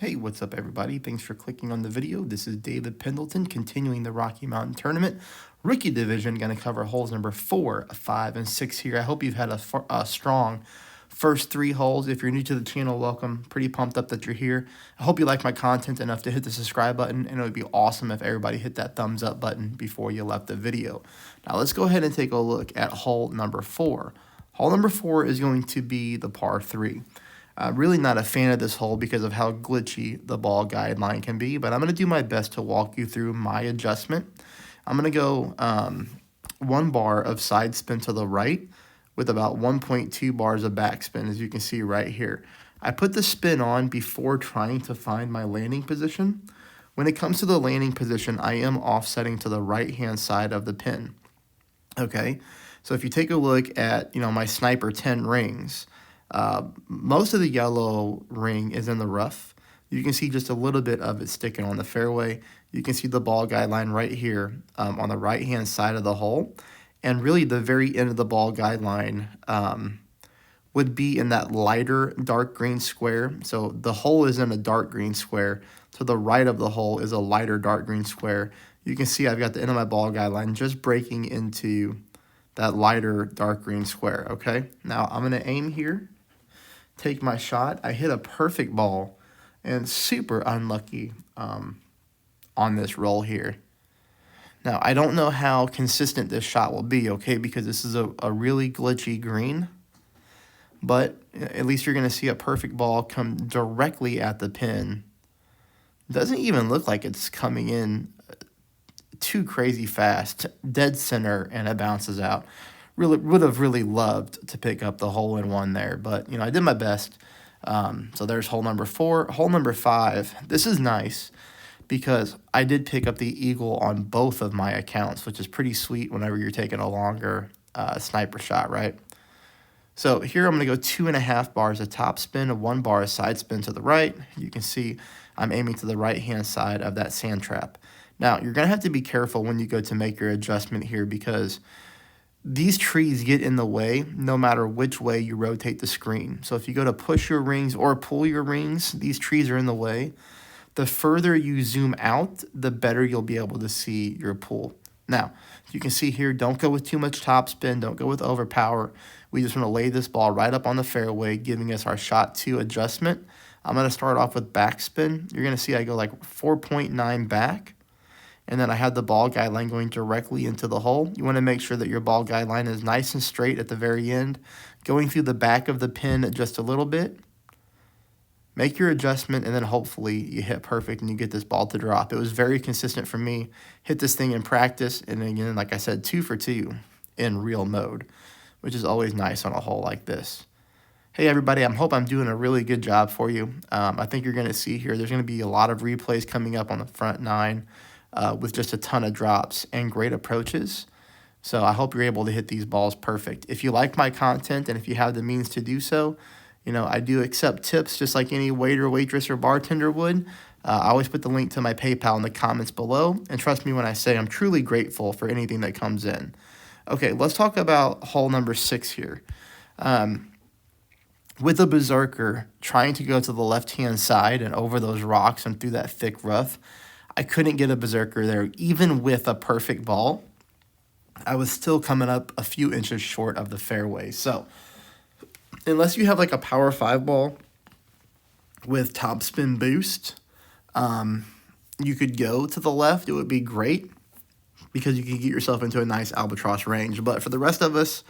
Hey, what's up everybody? Thanks for clicking on the video. This is David Pendleton, continuing the Rocky Mountain Tournament. Rookie Division, going to cover holes number 4, 5, and 6 here. I hope you've had a strong first 3 holes. If you're new to the channel, welcome. Pretty pumped up that you're here. I hope you like my content enough to hit the subscribe button, and it would be awesome if everybody hit that thumbs up button before you left the video. Now let's go ahead and take a look at hole number 4. Hole number 4 is going to be the par 3. Really not a fan of this hole because of how glitchy the ball guideline can be, but I'm going to do my best to walk you through my adjustment. I'm going to go 1 bar of side spin to the right with about 1.2 bars of backspin, as you can see right here. I put the spin on before trying to find my landing position. When it comes to the landing position, I am offsetting to the right-hand side of the pin. Okay, so if you take a look at, my Sniper 10 rings, most of the yellow ring is in the rough. You can see just a little bit of it sticking on the fairway. You can see the ball guideline right here on the right-hand side of the hole. And really the very end of the ball guideline would be in that lighter dark green square. So the hole is in a dark green square. To the right of the hole is a lighter dark green square. You can see I've got the end of my ball guideline just breaking into that lighter dark green square, okay? Now I'm going to aim here. Take my shot. I hit a perfect ball and super unlucky on this roll here. Now, I don't know how consistent this shot will be, okay, because this is a really glitchy green, but at least you're going to see a perfect ball come directly at the pin. Doesn't even look like it's coming in too crazy fast, dead center, and it bounces out. Really would have really loved to pick up the hole-in-one there, but I did my best. So there's hole number 4. Hole number 5, this is nice because I did pick up the eagle on both of my accounts, which is pretty sweet whenever you're taking a longer sniper shot, right? So here I'm going to go 2.5 bars of top spin and 1 bar of side spin to the right. You can see I'm aiming to the right-hand side of that sand trap. Now, you're going to have to be careful when you go to make your adjustment here because these trees get in the way no matter which way you rotate the screen. So if you go to push your rings or pull your rings, these trees are in the way. The further you zoom out, the better you'll be able to see your pull. Now, you can see here, don't go with too much topspin, don't go with overpower. We just want to lay this ball right up on the fairway, giving us our shot 2 adjustment. I'm going to start off with backspin. You're going to see I go like 4.9 back. And then I have the ball guideline going directly into the hole. You want to make sure that your ball guideline is nice and straight at the very end, going through the back of the pin just a little bit. Make your adjustment, and then hopefully you hit perfect and you get this ball to drop. It was very consistent for me. Hit this thing in practice, and again, like I said, 2 for 2 in real mode, which is always nice on a hole like this. Hey everybody, I hope I'm doing a really good job for you. I think you're going to see here, there's going to be a lot of replays coming up on the front 9. With just a ton of drops and great approaches. So I hope you're able to hit these balls perfect. If you like my content and if you have the means to do so, I do accept tips just like any waiter, waitress, or bartender would. I always put the link to my PayPal in the comments below. And trust me when I say I'm truly grateful for anything that comes in. Okay, let's talk about hole number 6 here. With a berserker trying to go to the left-hand side and over those rocks and through that thick rough, I couldn't get a berserker there. Even with a perfect ball, I was still coming up a few inches short of the fairway. So unless you have like a power 5 ball with topspin boost, you could go to the left. It would be great because you could get yourself into a nice albatross range. But for the rest of us,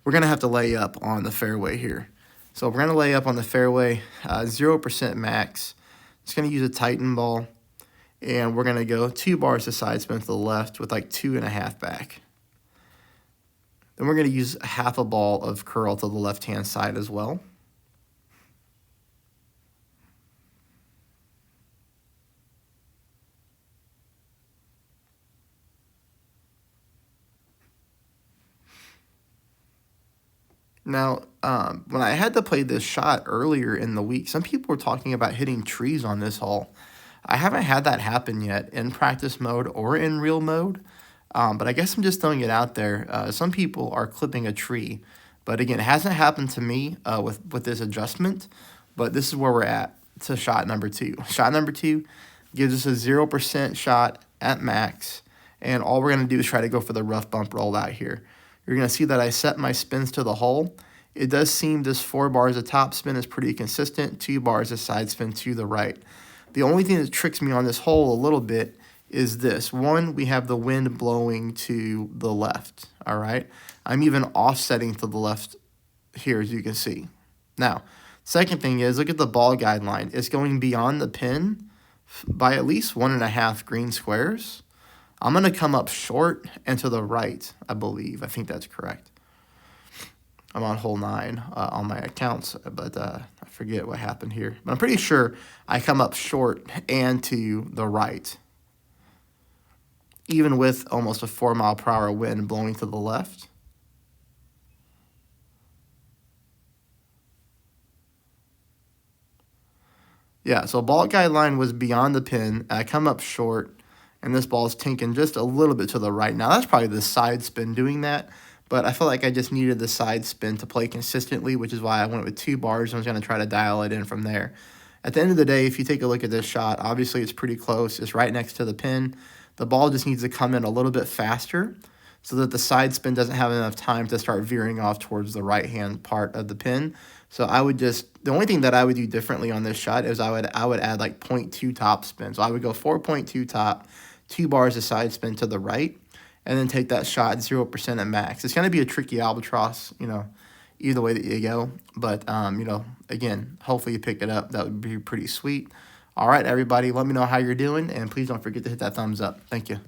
we're going to have to lay up on the fairway here. So we're going to lay up on the fairway, 0% max. Just going to use a Titan ball. And we're going to go 2 bars of side spin to the left with like 2.5 back. Then we're going to use half a ball of curl to the left-hand side as well. Now, when I had to play this shot earlier in the week, some people were talking about hitting trees on this hole. I haven't had that happen yet in practice mode or in real mode, but I guess I'm just throwing it out there. Some people are clipping a tree, but again, it hasn't happened to me with this adjustment, but this is where we're at. to shot number 2. Shot number 2 gives us a 0% shot at max, and all we're going to do is try to go for the rough bump rollout here. You're going to see that I set my spins to the hole. It does seem this 4 bars of top spin is pretty consistent, 2 bars of side spin to the right. The only thing that tricks me on this hole a little bit is this. One, we have the wind blowing to the left, all right? I'm even offsetting to the left here, as you can see. Now, second thing is, look at the ball guideline. It's going beyond the pin by at least 1.5 green squares. I'm going to come up short and to the right, I believe. I think that's correct. I'm on hole 9 on my accounts, but I forget what happened here. But I'm pretty sure I come up short and to the right, even with almost a 4-mile-per-hour wind blowing to the left. Yeah, so ball guideline was beyond the pin. I come up short, and this ball is tinking just a little bit to the right. Now, that's probably the side spin doing that, but I felt like I just needed the side spin to play consistently, which is why I went with 2 bars and was going to try to dial it in from there. At the end of the day, if you take a look at this shot, obviously it's pretty close. It's right next to the pin. The ball just needs to come in a little bit faster so that the side spin doesn't have enough time to start veering off towards the right-hand part of the pin. So I would just, the only thing that I would do differently on this shot is I would add like 0.2 top spin. So I would go 4.2 top, 2 bars of side spin to the right, and then take that shot 0% at max. It's going to be a tricky albatross, you know, either way that you go. But, you know, again, hopefully you pick it up. That would be pretty sweet. All right, everybody, let me know how you're doing, and please don't forget to hit that thumbs up. Thank you.